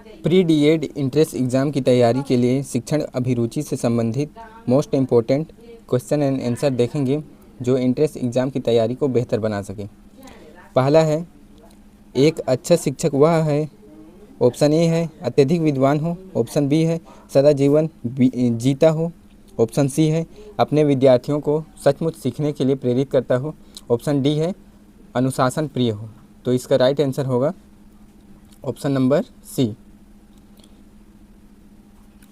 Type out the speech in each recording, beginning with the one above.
Pre DEd entrance exam की तैयारी के लिए शिक्षण अभिरुचि से संबंधित most important question and answer देखेंगे जो इंट्रेंस एग्ज़ाम की तैयारी को बेहतर बना सके। पहला है, एक अच्छा शिक्षक वह है। ऑप्शन ए है अत्यधिक विद्वान हो। ऑप्शन बी है सदा जीवन जीता हो। ऑप्शन सी है अपने विद्यार्थियों को सचमुच सीखने के लिए प्रेरित करता हो। ऑप्शन डी है अनुशासन प्रिय हो। तो इसका राइट आंसर होगा option number C.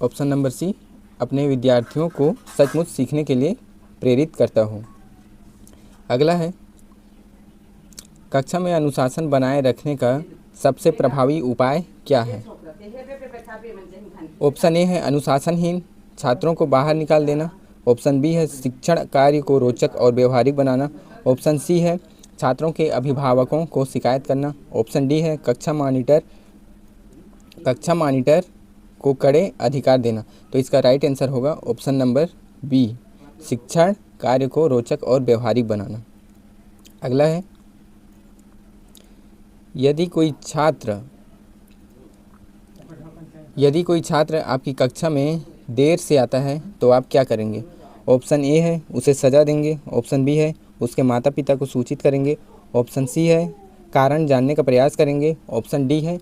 Option number C, अपने विद्यार्थियों को सचमुच सीखने के लिए प्रेरित करता हो। अगला है, कक्षा में अनुशासन बनाए रखने का सबसे प्रभावी उपाय क्या है। ऑप्शन ए है अनुशासनहीन छात्रों को बाहर निकाल देना। ऑप्शन बी है शिक्षण कार्य को रोचक और व्यवहारिक बनाना। ऑप्शन सी है छात्रों के अभिभावकों को शिकायत करना। ऑप्शन डी है कक्षा मॉनिटर को कड़े अधिकार देना। तो इसका राइट आंसर होगा ऑप्शन नंबर बी, शिक्षण कार्य को रोचक और व्यवहारिक बनाना। अगला है, यदि कोई छात्र आपकी कक्षा में देर से आता है तो आप क्या करेंगे। ऑप्शन ए है उसे सज़ा देंगे। ऑप्शन बी है उसके माता पिता को सूचित करेंगे। ऑप्शन सी है कारण जानने का प्रयास करेंगे। ऑप्शन डी है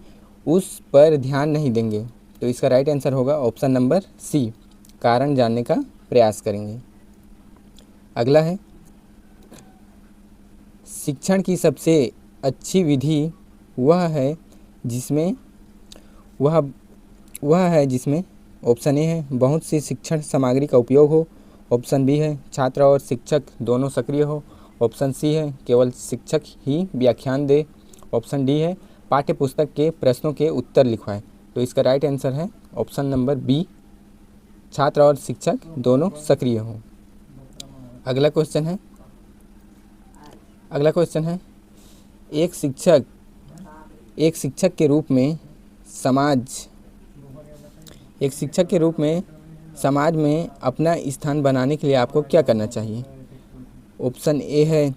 उस पर ध्यान नहीं देंगे। तो इसका राइट आंसर होगा ऑप्शन नंबर सी, कारण जानने का प्रयास करेंगे। अगला है, शिक्षण की सबसे अच्छी विधि वह है जिसमें ऑप्शन ए है बहुत सी शिक्षण सामग्री का उपयोग हो। ऑप्शन बी है छात्र और शिक्षक दोनों सक्रिय हो। ऑप्शन सी है केवल शिक्षक ही व्याख्यान दे। ऑप्शन डी है पाठ्य पुस्तक के प्रश्नों के उत्तर लिखवाएं। तो इसका राइट आंसर है ऑप्शन नंबर बी, छात्र और शिक्षक दोनों सक्रिय हों। अगला क्वेश्चन है, एक शिक्षक के रूप में समाज में अपना स्थान बनाने के लिए आपको क्या करना चाहिए। ऑप्शन ए है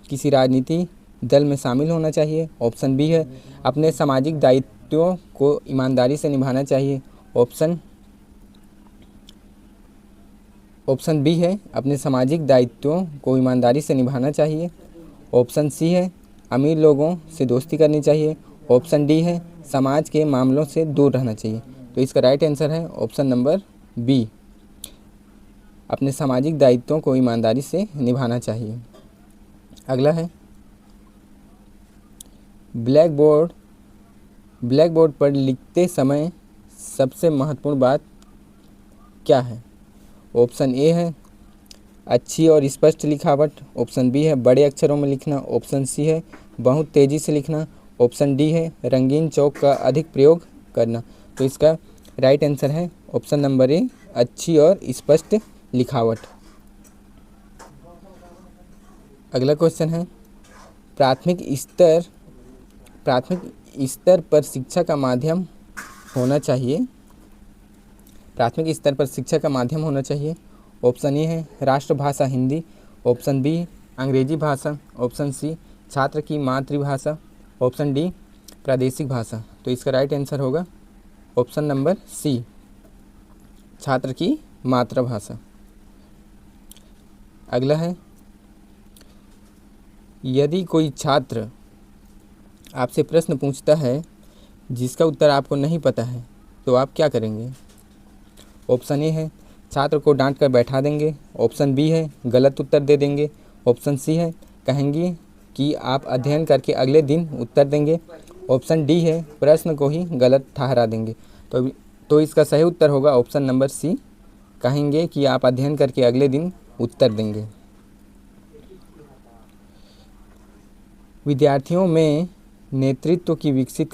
किसी राजनीति दल में शामिल होना चाहिए। ऑप्शन बी है अपने सामाजिक दायित्वों को ईमानदारी से निभाना चाहिए। ऑप्शन बी है अपने सामाजिक दायित्वों को ईमानदारी से निभाना चाहिए। ऑप्शन सी है अमीर लोगों से दोस्ती करनी चाहिए। ऑप्शन डी है समाज के मामलों से दूर रहना चाहिए। तो इसका राइट आंसर है ऑप्शन नंबर बी, अपने सामाजिक दायित्वों को ईमानदारी से निभाना चाहिए। अगला है, ब्लैक बोर्ड पर लिखते समय सबसे महत्वपूर्ण बात क्या है। ऑप्शन ए है अच्छी और स्पष्ट लिखावट। ऑप्शन बी है बड़े अक्षरों में लिखना। ऑप्शन सी है बहुत तेज़ी से लिखना। ऑप्शन डी है रंगीन चौक का अधिक प्रयोग करना। तो इसका राइट आंसर है ऑप्शन नंबर ए, अच्छी और स्पष्ट लिखावट। अगला क्वेश्चन है, प्राथमिक स्तर पर शिक्षा का माध्यम होना चाहिए। ऑप्शन ए है राष्ट्रभाषा हिंदी। ऑप्शन बी अंग्रेजी भाषा। ऑप्शन सी छात्र की मातृभाषा। ऑप्शन डी प्रादेशिक भाषा। तो इसका राइट आंसर होगा ऑप्शन नंबर सी, छात्र की मातृभाषा। अगला है, यदि कोई छात्र आपसे प्रश्न पूछता है जिसका उत्तर आपको नहीं पता है तो आप क्या करेंगे। ऑप्शन ए है छात्र को डांट कर बैठा देंगे। ऑप्शन बी है गलत उत्तर दे देंगे। ऑप्शन सी है कहेंगे कि आप अध्ययन करके अगले दिन उत्तर देंगे। ऑप्शन डी है प्रश्न को ही गलत ठहरा देंगे। तो इसका सही उत्तर होगा ऑप्शन नंबर सी, कहेंगे कि आप अध्ययन करके अगले दिन उत्तर देंगे। विद्यार्थियों में नेतृत्व की विकसित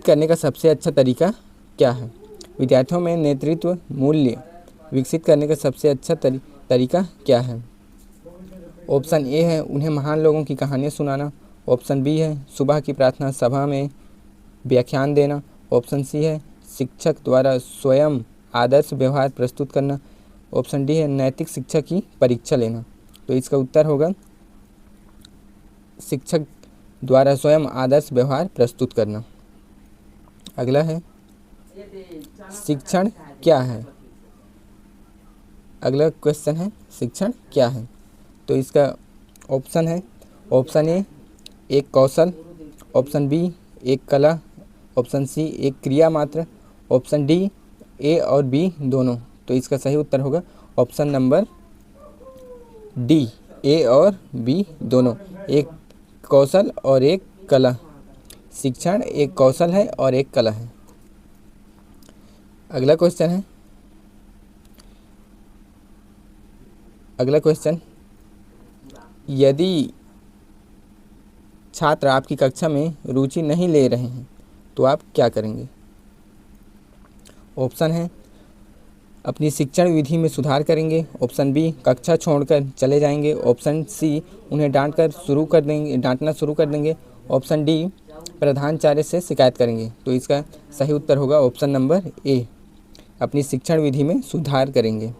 करने का सबसे अच्छा तरीका क्या है। विद्यार्थियों में नेतृत्व मूल्य विकसित करने का सबसे अच्छा तरीका क्या है। ऑप्शन ए है उन्हें महान लोगों की कहानियाँ सुनाना। ऑप्शन बी है सुबह की प्रार्थना सभा में व्याख्यान देना। ऑप्शन सी है शिक्षक द्वारा स्वयं आदर्श व्यवहार प्रस्तुत करना। ऑप्शन डी है नैतिक शिक्षा की परीक्षा लेना। तो इसका उत्तर होगा शिक्षक द्वारा स्वयं आदर्श व्यवहार प्रस्तुत करना। अगला है शिक्षण क्या है। अगला क्वेश्चन है शिक्षण क्या है। तो इसका ऑप्शन है, ऑप्शन ए एक कौशल, ऑप्शन बी एक कला, ऑप्शन सी एक क्रिया मात्र, ऑप्शन डी ए और बी दोनों। तो इसका सही उत्तर होगा ऑप्शन नंबर डी, ए और बी दोनों, एक कौशल और एक कला। शिक्षण एक कौशल है और एक कला है। अगला क्वेश्चन है, अगला क्वेश्चन, यदि छात्र आपकी कक्षा में रुचि नहीं ले रहे हैं तो आप क्या करेंगे। ऑप्शन है अपनी शिक्षण विधि में सुधार करेंगे, ऑप्शन बी कक्षा छोड़कर चले जाएंगे, ऑप्शन सी उन्हें डांटना शुरू कर देंगे, ऑप्शन डी प्रधानाचार्य से शिकायत करेंगे। तो इसका सही उत्तर होगा ऑप्शन नंबर ए, अपनी शिक्षण विधि में सुधार करेंगे।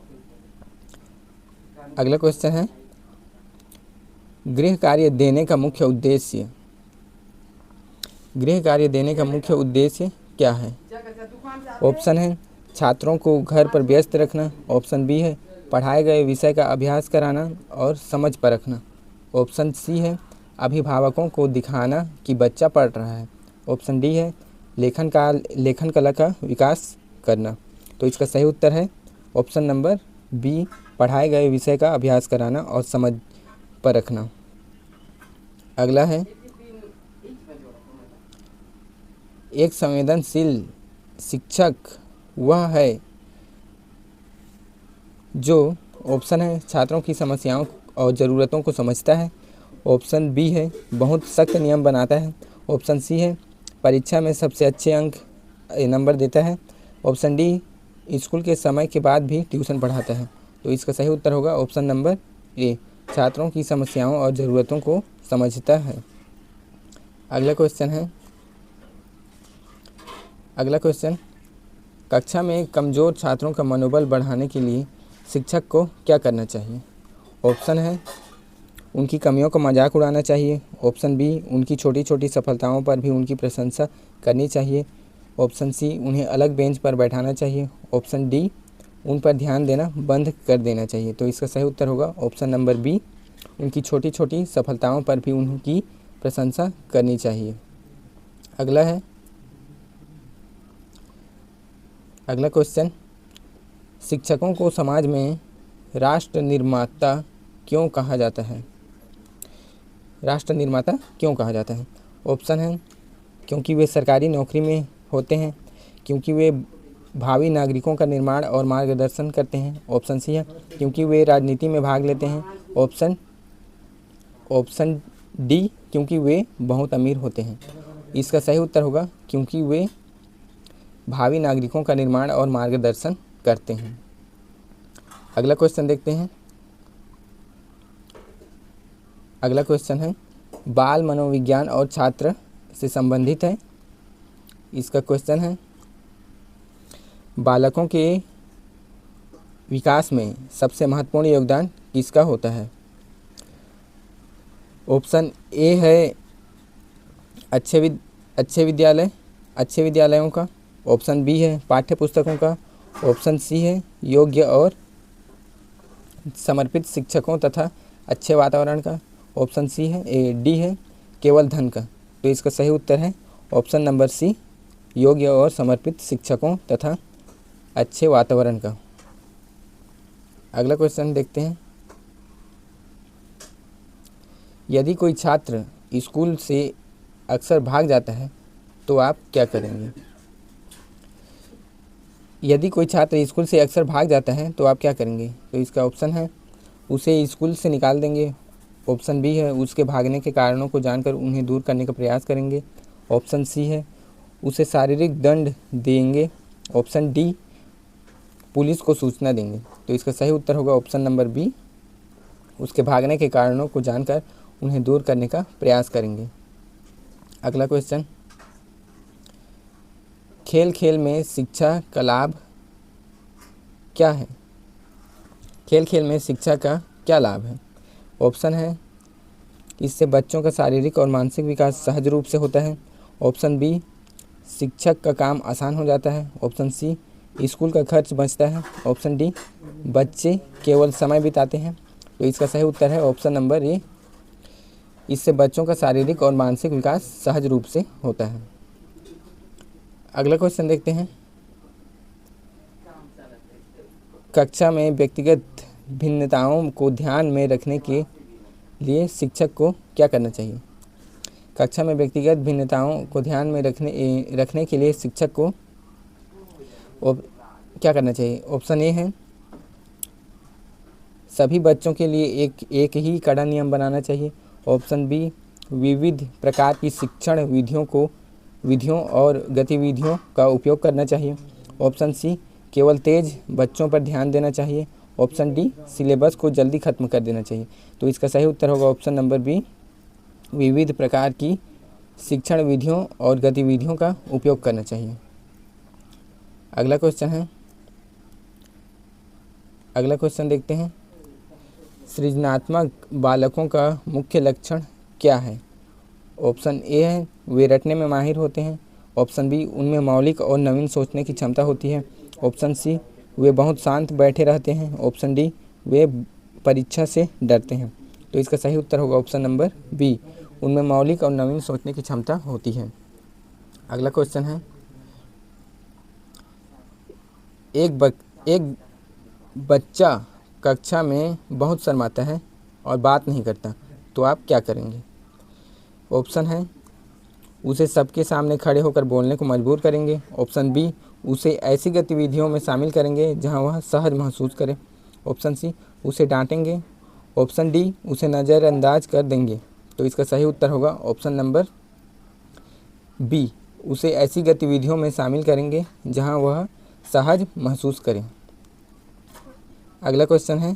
अगला क्वेश्चन है, गृह कार्य देने का मुख्य उद्देश्य, गृह कार्य देने का मुख्य उद्देश्य क्या है। ऑप्शन है छात्रों को घर पर व्यस्त रखना, ऑप्शन बी है पढ़ाए गए विषय का अभ्यास कराना और समझ परखना, ऑप्शन सी है अभिभावकों को दिखाना कि बच्चा पढ़ रहा है, ऑप्शन डी है लेखन कला का विकास करना। तो इसका सही उत्तर है ऑप्शन नंबर बी, पढ़ाए गए विषय का अभ्यास कराना और समझ परखना। अगला है, एक संवेदनशील शिक्षक वह है जो, ऑप्शन है छात्रों की समस्याओं और ज़रूरतों को समझता है, ऑप्शन बी है बहुत सख्त नियम बनाता है, ऑप्शन सी है परीक्षा में सबसे अच्छे नंबर देता है, ऑप्शन डी स्कूल के समय के बाद भी ट्यूशन पढ़ाता है। तो इसका सही उत्तर होगा ऑप्शन नंबर ए, छात्रों की समस्याओं और ज़रूरतों को समझता है। अगला क्वेश्चन है, अगला क्वेश्चन, कक्षा में कमज़ोर छात्रों का मनोबल बढ़ाने के लिए शिक्षक को क्या करना चाहिए। ऑप्शन है उनकी कमियों का मजाक उड़ाना चाहिए, ऑप्शन बी उनकी छोटी छोटी सफलताओं पर भी उनकी प्रशंसा करनी चाहिए, ऑप्शन सी उन्हें अलग बेंच पर बैठाना चाहिए, ऑप्शन डी उन पर ध्यान देना बंद कर देना चाहिए। तो इसका सही उत्तर होगा ऑप्शन नंबर बी, उनकी छोटी छोटी सफलताओं पर भी उनकी प्रशंसा करनी चाहिए। अगला है, अगला क्वेश्चन, शिक्षकों को समाज में राष्ट्र निर्माता क्यों कहा जाता है। राष्ट्र निर्माता क्यों कहा जाता है। ऑप्शन है क्योंकि वे सरकारी नौकरी में होते हैं, क्योंकि वे भावी नागरिकों का निर्माण और मार्गदर्शन करते हैं, ऑप्शन सी है क्योंकि वे राजनीति में भाग लेते हैं, ऑप्शन डी क्योंकि वे बहुत अमीर होते हैं। इसका सही उत्तर होगा क्योंकि वे भावी नागरिकों का निर्माण और मार्गदर्शन करते हैं। अगला क्वेश्चन देखते हैं। अगला क्वेश्चन है, बाल मनोविज्ञान और छात्र से संबंधित है। इसका क्वेश्चन है, बालकों के विकास में सबसे महत्वपूर्ण योगदान किसका होता है। ऑप्शन ए है अच्छे विद्यालयों का, ऑप्शन बी है पाठ्य पुस्तकों का, ऑप्शन सी है योग्य और समर्पित शिक्षकों तथा अच्छे वातावरण का, ऑप्शन सी है डी है केवल धन का। तो इसका सही उत्तर है ऑप्शन नंबर सी, योग्य और समर्पित शिक्षकों तथा अच्छे वातावरण का। अगला क्वेश्चन देखते हैं। यदि कोई छात्र स्कूल से अक्सर भाग जाता है तो आप क्या करेंगे। यदि कोई छात्र स्कूल से अक्सर भाग जाता है तो आप क्या करेंगे। तो इसका ऑप्शन है उसे स्कूल से निकाल देंगे, ऑप्शन बी है उसके भागने के कारणों को जानकर उन्हें दूर करने का प्रयास करेंगे, ऑप्शन सी है उसे शारीरिक दंड देंगे, ऑप्शन डी पुलिस को सूचना देंगे। तो इसका सही उत्तर होगा ऑप्शन नंबर बी, उसके भागने के कारणों को जानकर उन्हें दूर करने का प्रयास करेंगे। अगला क्वेश्चन, खेल खेल में शिक्षा का लाभ क्या है। खेल खेल में शिक्षा का क्या लाभ है। ऑप्शन है इससे बच्चों का शारीरिक और मानसिक विकास सहज रूप से होता है, ऑप्शन बी शिक्षक का काम आसान हो जाता है। ऑप्शन सी, स्कूल का खर्च बचता है। ऑप्शन डी, बच्चे केवल समय बिताते हैं। तो इसका सही उत्तर है ऑप्शन नंबर ए, इससे बच्चों का शारीरिक और मानसिक विकास सहज रूप से होता है। अगला क्वेश्चन देखते हैं। कक्षा में व्यक्तिगत भिन्नताओं को ध्यान में रखने के लिए शिक्षक को क्या करना चाहिए? कक्षा में व्यक्तिगत भिन्नताओं को ध्यान में रखने के लिए शिक्षक को क्या करना चाहिए? ऑप्शन ए है, सभी बच्चों के लिए एक ही कड़ा नियम बनाना चाहिए। ऑप्शन बी, विविध प्रकार की शिक्षण विधियों और गतिविधियों का उपयोग करना चाहिए। ऑप्शन सी, केवल तेज बच्चों पर ध्यान देना चाहिए। ऑप्शन डी, सिलेबस को जल्दी खत्म कर देना चाहिए। तो इसका सही उत्तर होगा ऑप्शन नंबर बी, विविध प्रकार की शिक्षण विधियों और गतिविधियों का उपयोग करना चाहिए। अगला क्वेश्चन देखते हैं। सृजनात्मक बालकों का मुख्य लक्षण क्या है? ऑप्शन ए है, वे रटने में माहिर होते हैं। ऑप्शन बी, उनमें मौलिक और नवीन सोचने की क्षमता होती है। ऑप्शन सी, वे बहुत शांत बैठे रहते हैं। ऑप्शन डी, वे परीक्षा से डरते हैं। तो इसका सही उत्तर होगा ऑप्शन नंबर बी, उनमें मौलिक और नवीन सोचने की क्षमता होती है। अगला क्वेश्चन है, एक बच्चा कक्षा में बहुत शर्माता है और बात नहीं करता, तो आप क्या करेंगे? ऑप्शन है, उसे सबके सामने खड़े होकर बोलने को मजबूर करेंगे। ऑप्शन बी, उसे ऐसी गतिविधियों में शामिल करेंगे जहां वह सहज महसूस करे। ऑप्शन सी, उसे डांटेंगे। ऑप्शन डी, उसे नज़रअंदाज कर देंगे। तो इसका सही उत्तर होगा ऑप्शन नंबर बी, उसे ऐसी गतिविधियों में शामिल करेंगे जहां वह सहज महसूस करे। अगला क्वेश्चन है,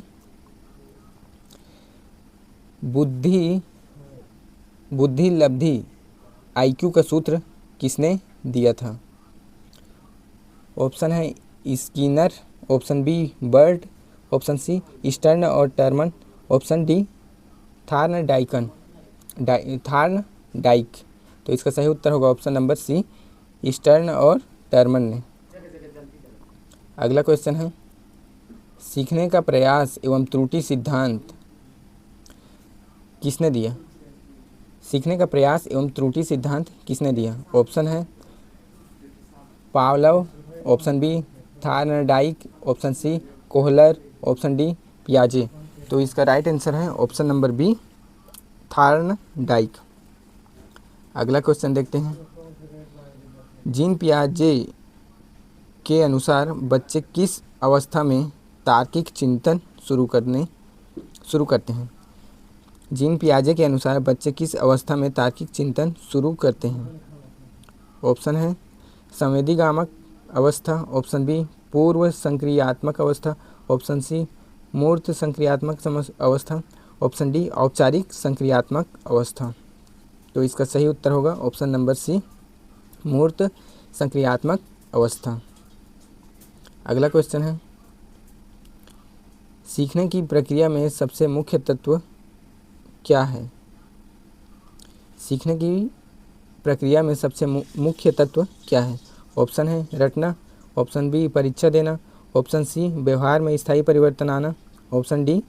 बुद्धि लब्धि IQ का सूत्र किसने दिया था? ऑप्शन है Skinner. Option B, Burt. Option C, Stern और टर्मन। Option D, Thorndike. तो इसका सही उत्तर होगा ऑप्शन नंबर सी, स्टर्न और टर्मन ने। अगला क्वेश्चन है, सीखने का प्रयास एवं त्रुटि सिद्धांत किसने दिया? सीखने का प्रयास एवं त्रुटि सिद्धांत किसने दिया? ऑप्शन है Pavlov. Option b, Thorndike. Option c, Kohler. Option d, पियाजे। तो इसका राइट आंसर है ऑप्शन नंबर बी, थार्नडाइक। अगला क्वेश्चन देखते हैं। जीन पियाजे के अनुसार बच्चे किस अवस्था में तार्किक चिंतन शुरू करते हैं? जीन पियाजे के अनुसार बच्चे किस अवस्था में तार्किक चिंतन शुरू करते हैं? ऑप्शन है संवेदीगामक अवस्था। ऑप्शन बी, पूर्व संक्रियात्मक अवस्था। ऑप्शन सी, मूर्त संक्रियात्मक अवस्था। ऑप्शन डी, औपचारिक संक्रियात्मक अवस्था। तो इसका सही उत्तर होगा ऑप्शन नंबर सी, मूर्त संक्रियात्मक अवस्था। अगला क्वेश्चन है, सीखने की प्रक्रिया में सबसे मुख्य तत्व क्या है? सीखने की प्रक्रिया में सबसे मुख्य तत्व क्या है? ऑप्शन है रटना। ऑप्शन बी, परीक्षा देना। ऑप्शन सी, व्यवहार में स्थायी परिवर्तन आना। ऑप्शन डी,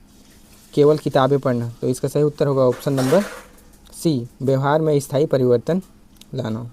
केवल किताबें पढ़ना। तो इसका सही उत्तर होगा ऑप्शन नंबर सी, व्यवहार में स्थायी परिवर्तन लाना।